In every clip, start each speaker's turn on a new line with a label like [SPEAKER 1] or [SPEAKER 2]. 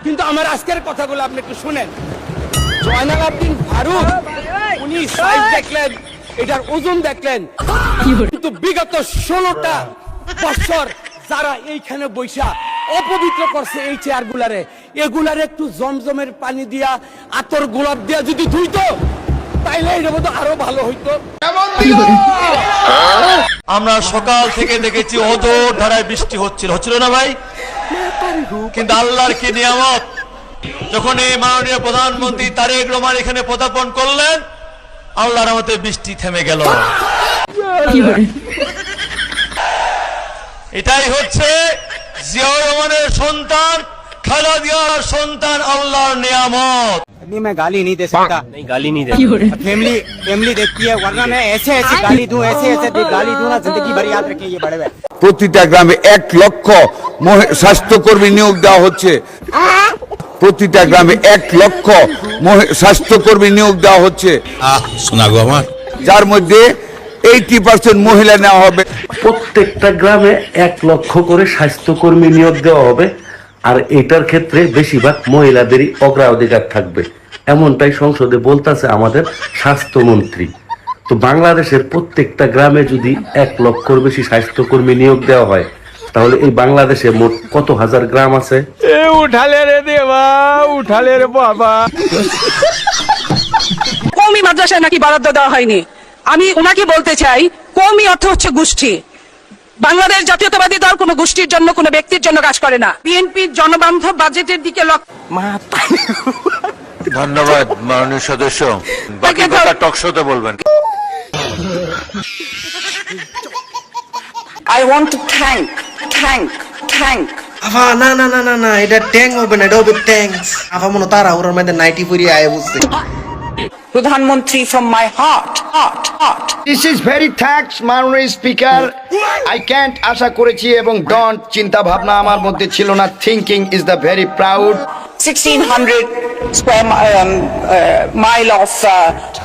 [SPEAKER 1] কিন্তু আমার আজকের কথাগুলো আপনি একটু শুনেন। জয়নাল আবদিন ফারুক উনি সাইজ দেখলেন, এটার ওজন দেখলেন, কিন্তু বিগত 16টা বছর যারা এইখানে বৈশা অপবিত্র করছে এই চেয়ারগুলারে, এগুলারে একটু জমজমের পানি দিয়া আতর গোলাপ দিয়া যদি ধুইতো তাইলে এটা বোধ আরো ভালো হইতো।
[SPEAKER 2] আমরা সকাল থেকে দেখেছি অজোর ধারায় বৃষ্টি হচ্ছিল না ভাই? কিন্তু আল্লাহর কি নিয়ামত, যখন এই মাননীয় প্রধানমন্ত্রী তারেক রহমান এখানে পদার্পণ করলেন, আল্লাহর রহমতে বৃষ্টি থেমে গেল। এটাই হচ্ছে জিয়াউর রহমানের সন্তান, খালেদা জিয়ার সন্তান, আল্লাহর নিয়ামত।
[SPEAKER 3] अभी मैं गाली नहीं दे सकता।
[SPEAKER 4] नहीं गाली नहीं दे।
[SPEAKER 3] फैमिली देखती है, वरना मैं ऐसे गाली दूं, ऐसे गाली दूं ना, जिंदगी भर याद रखें ये बड़े भाई।
[SPEAKER 5] প্রতিটা গ্রামে 1 লক্ষ স্বাস্থ্যকর্মী নিয়োগ দেওয়া হচ্ছে। প্রতিটা গ্রামে 1 লক্ষ স্বাস্থ্যকর্মী নিয়োগ দেওয়া হচ্ছে,
[SPEAKER 2] শোনা গো আমার,
[SPEAKER 5] যার মধ্যে 80% মহিলা নেওয়া হবে।
[SPEAKER 6] প্রত্যেকটা গ্রামে 1 লক্ষ করে স্বাস্থ্যকর্মী নিয়োগ দেওয়া হবে, আর এটার ক্ষেত্রে বেশিরভাগ মহিলাদেরই অগ্রাধিকার থাকবে, এমনটাই সংসদে বলতেছে আমাদের স্বাস্থ্যমন্ত্রী। তো বাংলাদেশের প্রত্যেকটা গ্রামে যদি 1 লক্ষর বেশি স্বাস্থ্যকর্মী নিয়োগ দেওয়া হয়, তাহলে এই বাংলাদেশে মোট কত হাজার গ্রাম আছে?
[SPEAKER 1] উঠালে রে দেবা, উঠালে রে বাবা।
[SPEAKER 7] কওমি মাদ্রাসায় নাকি বরাদ্দ দেওয়া হয়নি। আমি ওনাকে বলতে চাই, কওমি অর্থ হচ্ছে গোষ্ঠী। বাংলাদেশ জাতীয়তাবাদী দল কোনো গোষ্ঠীর জন্য, কোনো ব্যক্তির জন্য কাজ করে না। বিএনপির জনবান্ধব বাজেটের দিকে
[SPEAKER 2] ধন্যবাদ মাননীয় সদস্য, বাকি কথা টকশোতে বলবেন।
[SPEAKER 7] I want to thank
[SPEAKER 8] আফা না এটা ট্যাং হবে না, এটা হবে ট্যাঙ্কস। আফা মনে তারা ওর মধ্যে নাইটি পরিয়ে আয় বুঝছে।
[SPEAKER 7] প্রধানমন্ত্রী from my heart.
[SPEAKER 9] This is very thanks মাননীয় স্পিকার। I can't আশা করেছি এবং ডন্ট চিন্তা ভাবনা আমার মধ্যে ছিল না। Thinking is the very proud.
[SPEAKER 7] 1600 square mile of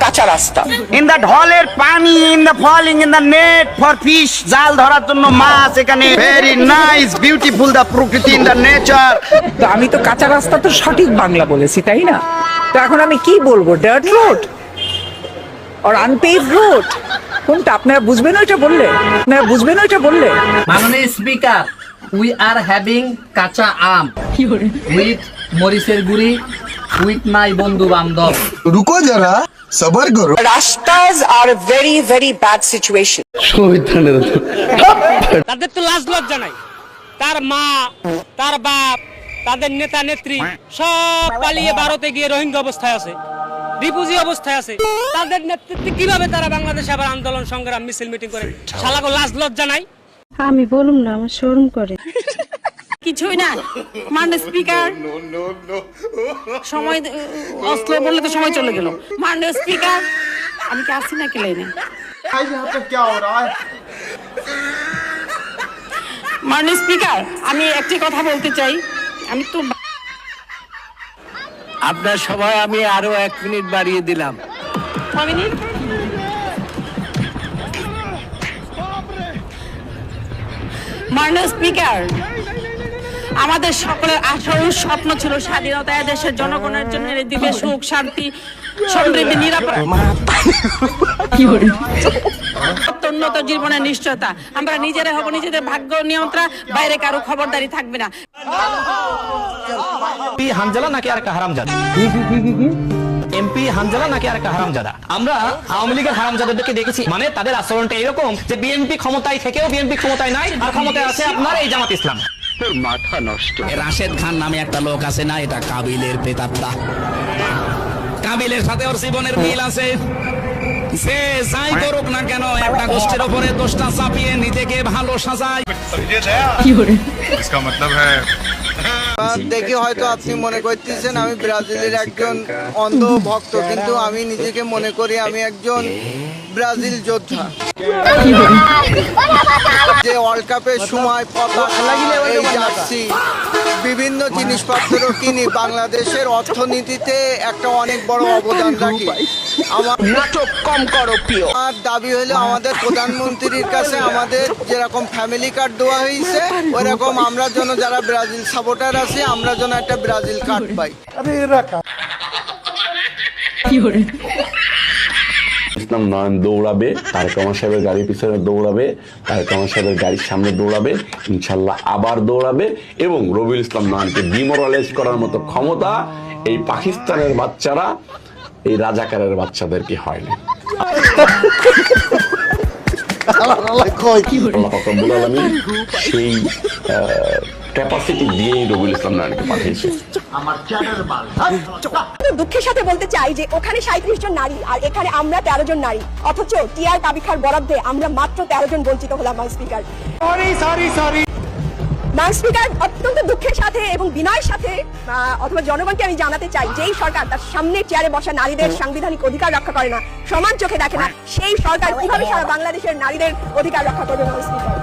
[SPEAKER 7] কাঁচা রাস্তা।
[SPEAKER 3] In that হলের পানি, in the falling in the net for fish, জাল ধরার জন্য মাছ এখানে।
[SPEAKER 9] ভেরি নাইস, বিউটিফুল দ্য প্রকৃতি ইন দ্য নেচার।
[SPEAKER 7] তো আমি তো কাঁচা রাস্তা তো সঠিক বাংলা বলেছি, তাই না? তো এখন আমি কি বলবো, ডার্ট রোড আর আনপেভড রোড কোনটা? আপনারা বুঝবেন ওইটা বললে?
[SPEAKER 10] মাননীয় স্পিকার, উই আর হ্যাভিং কাঁচা আম উইথ মরিচের গুড়ি উইথ মাই বন্ধু বান্ধব।
[SPEAKER 8] রুকো যারা, সবার করো।
[SPEAKER 7] রাস্তাস আর ভেরি ভেরি ব্যাড সিচুয়েশন।
[SPEAKER 1] তাদের তো লাজ লজ্জা নাই। তার মা, তার বাপ, তাদের নেতা নেত্রী সব পালিয়ে ভারতে গিয়ে রোহিঙ্গা অবস্থায় আছে, রিফিউজি অবস্থায় আছে। তাদের নেতৃত্বে কিভাবে তারা বাংলাদেশে আবার আন্দোলন সংগ্রাম মিছিল মিটিং করে? শালাগো লাজ লজ্জা নাই?
[SPEAKER 11] আমি বলুম না, আমার শরম করে।
[SPEAKER 7] কিছুই না মাননীয় স্পিকার, সময় অস্ত্র বললে তো সময় চলে গেল। মাননীয় স্পিকার, আমি কি আসছি না কি লাইনে? মাননীয় স্পিকার, আমি একটি কথা বলতে চাই। আমি তো
[SPEAKER 4] আপনার সবাই আমি আরো 1 মিনিট বাড়িয়ে দিলাম।
[SPEAKER 7] মাননীয় স্পিকার, আমাদের সকলের আসল স্বপ্ন ছিল স্বাধীনতা, দেশের জনগণের জন্য দিবে সুখ, শান্তি, সমৃদ্ধি, নিরাপত্তা, উন্নত জীবনের নিশ্চয়তা। আমরা নিজেরা হব নিজেদের ভাগ্য নিয়ন্ত্রণ, বাইরে কারো খবরদারি থাকবে না।
[SPEAKER 10] হানজালা নাকি আর একটা হারামজাদা? এমপি হানজালা নাকি আর একটা হারামজাদা? আমরা আওয়ামী লীগের হারামজাদাদেরকে দেখেছি, মানে তাদের আচরণটা এরকম যে বিএনপি ক্ষমতায় থেকেও বিএনপি ক্ষমতায় নাই, আর ক্ষমতায় আছে আপনার এই জামাত ইসলাম।
[SPEAKER 4] মাথা নষ্ট।
[SPEAKER 10] রাশেদ খান নামে একটা লোক আছে না, এটা কাবিলের প্রেতাত্মা। কাবিলের সাথে ওর জীবনের মিল আছে। সে যাই করুক না কেন, একটা গোষ্ঠীর উপরে দোষটা চাপিয়ে নিজেকে ভালো সাজায়।
[SPEAKER 8] দেখি হয়তো আপনি মনে করতেছেন আমি ব্রাজিলের একজন অন্ধ ভক্ত, কিন্তু আমি নিজেকে মনে করি আমি একজন ব্রাজিল যোদ্ধা।
[SPEAKER 3] যে ওয়ার্ল্ড কাপের সময় পতাকা, এই জার্সি, বিভিন্ন জিনিসপত্র কিনি, বাংলাদেশের অর্থনীতিতে একটা অনেক বড় অবদান রাখি। আমার
[SPEAKER 10] নাটক কম করো প্রিয়।
[SPEAKER 3] আমার দাবি হলো আমাদের প্রধানমন্ত্রীর কাছে আমাদের যেরকম ফ্যামিলি কার্ড দেওয়া হয়েছে ওইরকম আমরা যেন যারা ব্রাজিল সাপোর্টার আছি আমরা যেন একটা ব্রাজিল কার্ড পাই।
[SPEAKER 6] ইসলাম নয়ন দৌড়াবে, তারেক রহমান সাহেবের গাড়ির পিছনে দৌড়াবে, তারেক রহমান সাহেবের গাড়ির সামনে দৌড়াবে, ইনশাল্লাহ আবার দৌড়াবে, এবং রবিউল ইসলাম নয়নকে ডিমোরালাইজ করার মতো ক্ষমতা এই পাকিস্তানের বাচ্চারা এই রাজাকারের বাচ্চাদেরকে হয়নি। আল্লাহ রাব্বুল আলামিন সেই ক্যাপাসিটি দিয়েই রবিউল ইসলাম নয়নকে পাঠিয়েছে।
[SPEAKER 11] দুঃখের সাথে বলতে চাই যে ওখানে 37 জন নারী আর এখানে আমরা 13 জন নারী, অথচ টিআর কাবিখার বরাদ্দে আমরা মাত্র 13 জন বঞ্চিত হলাম। স্পিকার, স্পিকার, অত্যন্ত দুঃখের সাথে এবং বিনয়ের সাথে অথবা জনগণকে আমি জানাতে চাই যেই সরকার তার সামনে চেয়ারে বসা নারীদের সাংবিধানিক অধিকার রক্ষা করে না, সমান চোখে দেখে না, সেই সরকার কিভাবে সারা বাংলাদেশের নারীদের অধিকার রক্ষা করবে? স্পিকার,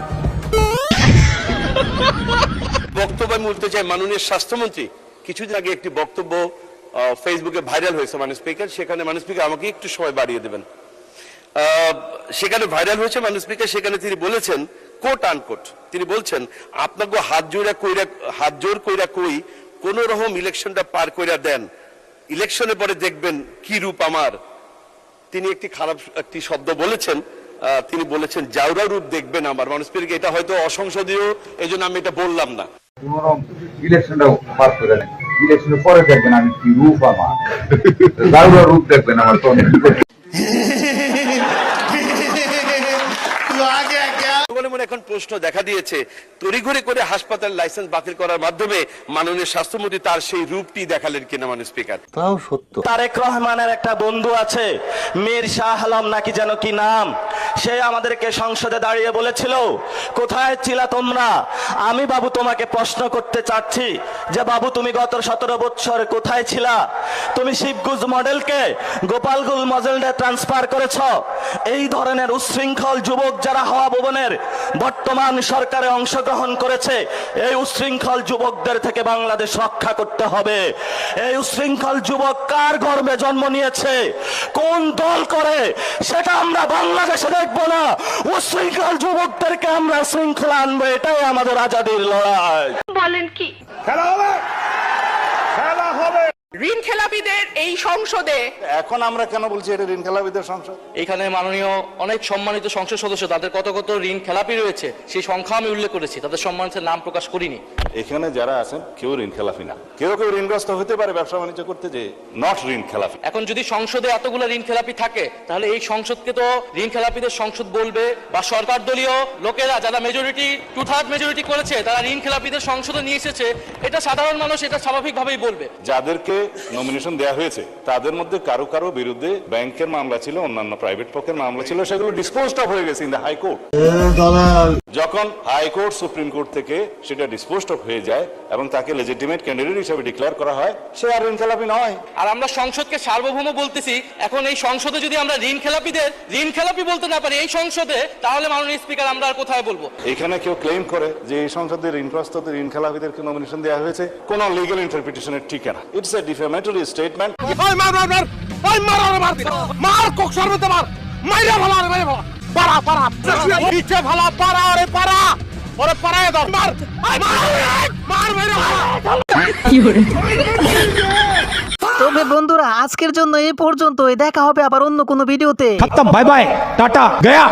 [SPEAKER 1] বক্তব্য আমি বলতে চাই, মাননীয় স্বাস্থ্যমন্ত্রী কিছুদিন আগে একটি বক্তব্য ফেসবুকে ভাইরাল হয়েছে মাননীয় স্পিকার, সেখানে মাননীয় স্পিকার আমাকে একটু সময় বাড়িয়ে দেবেন। সেখানে ভাইরাল হয়েছে মাননীয় স্পিকার, সেখানে তিনি বলেছেন কোট আনকোট, তিনি বলছেন আপনাকে হাত জোর কইরা কই কোন রকম ইলেকশনটা পার কইরা দেন, ইলেকশনের পরে দেখবেন কি রূপ আমার। তিনি একটি শব্দ বলেছেন, তিনি বলেছেন জাউরা রূপ দেখবেন আমার। মাননীয় স্পিকার, এটা হয়তো অসংসদীয়, এই জন্য আমি এটা বললাম না।
[SPEAKER 5] ইলেকশনটা পাস করে নেন, ইলেকশনের পরে দেখবেন আমি কি রূপ আমার, জাউরা রূপ দেখবেন আমার। তো
[SPEAKER 1] এখন প্রশ্ন দেখা দিয়েছে, তড়িঘড়ি করে হাসপাতাল লাইসেন্স বাতিল করার মাধ্যমে মাননীয় স্বাস্থ্যমন্ত্রী তার সেই রূপটি দেখালেন কিনা মাননীয় স্পিকার?
[SPEAKER 3] তাও সত্য।
[SPEAKER 10] তারেক রহমানের একটা বন্ধু আছে, মীর শাহ আলম নাকি যেন কি নাম, সে আমাদেরকে সংসদে দাঁড়িয়ে বলেছিল কোথায় ছিলা তোমরা। আমি বাবু তোমাকে প্রশ্ন করতে চাচ্ছি যে বাবু তুমি গত 17 বছর কোথায় ছিলা? তুমি শিবগুজ মডেলকে গোপালগুল মডেলে ট্রান্সফার করেছ। এই ধরনের উচ্ছৃঙ্খল যুবক যারা হাওয়া ভবনের বর্তমান সরকারে অংশগ্রহণ করেছে, এই উচ্ছৃঙ্খল যুবকদের থেকে বাংলাদেশ রক্ষা করতে হবে। এই উচ্ছৃঙ্খল যুবক কার গর্ভে জন্ম নিয়েছে, কোন দল করে, সেটা আমরা বাংলাদেশে দেখবো না। উচ্ছৃঙ্খল যুবকদেরকে আমরা শৃঙ্খলা আনবো, এটাই আমাদের আজাদির লড়াই।
[SPEAKER 11] বলেন কি ঋণ খেলাপিদের এই সংসদে
[SPEAKER 6] এখন আমরা কেন বলছি এটা ঋণ খেলাপিদের সংসদ?
[SPEAKER 1] এখানে মাননীয় অনেক সম্মানিত সংসদ সদস্য, তাদের কত কত ঋণ খেলাপি রয়েছে সেই সংখ্যা আমি উল্লেখ করেছি, তাদের সম্মানিত নাম প্রকাশ করিনি।
[SPEAKER 6] এখানে যারা আছেন কেউ ঋণ খেলাপি না, কেউ কেউ ঋণগ্রস্ত হতে পারে ব্যবসা বাণিজ্য করতে, যে নট ঋণ খেলাপি।
[SPEAKER 1] এখন যদি সংসদে এতগুলো ঋণ খেলাপি থাকে, তাহলে এই সংসদকে তো ঋণ খেলাপিদের সংসদ বলবে, বা সরকার দলীয় লোকেরা যারা মেজরিটি 2/3 মেজরিটি করেছে তারা ঋণ খেলাপিদের সংসদে নিয়ে এসেছে, এটা সাধারণ মানুষ এটা স্বাভাবিকভাবেই বলবে।
[SPEAKER 6] যাদেরকে নমিনেশন দেওয়া হয়েছে তাদের মধ্যে কারো কারো বিরুদ্ধে ব্যাংকের মামলা ছিল, অন্যান্য প্রাইভেট পক্ষের মামলা ছিল, সেগুলো ডিসপোজড অফ হয়ে গেছে ইন দ্য হাইকোর্ট। যখন হাইকোর্ট সুপ্রিম কোর্ট থেকে সেটা ডিসপোজড অফ হয়ে যায় এবং তাকে লেজিটিমেট ক্যান্ডিডেট হিসেবে ডিক্লেয়ার করা হয়, সে আর ঋণ খেলাপি নয়।
[SPEAKER 1] আর আমরা সংসদকে সার্বভৌম বলতেছি, এখন এই সংসদে যদি আমরা ঋণ খেলাপিদের ঋণ খেলাপি বলতে না পারি এই সংসদে, তাহলে মাননীয় স্পিকার আমরা আর কোথায় বলবো?
[SPEAKER 6] এখানে কেউ ক্লেম করে যে এই সংসদের ঋণগ্রস্তদের ঋণ খেলাপিদেরকে নমিনেশন দেওয়া হয়েছে, কোন লিগ্যাল ইন্টারপ্রিটেশনের ঠিকানা। It's a defamatory statement.
[SPEAKER 7] তবে বন্ধুরা আজকের জন্য এই পর্যন্তই, দেখা হবে আবার অন্য কোনো ভিডিওতে।
[SPEAKER 3] Bye bye, tata, Gaya.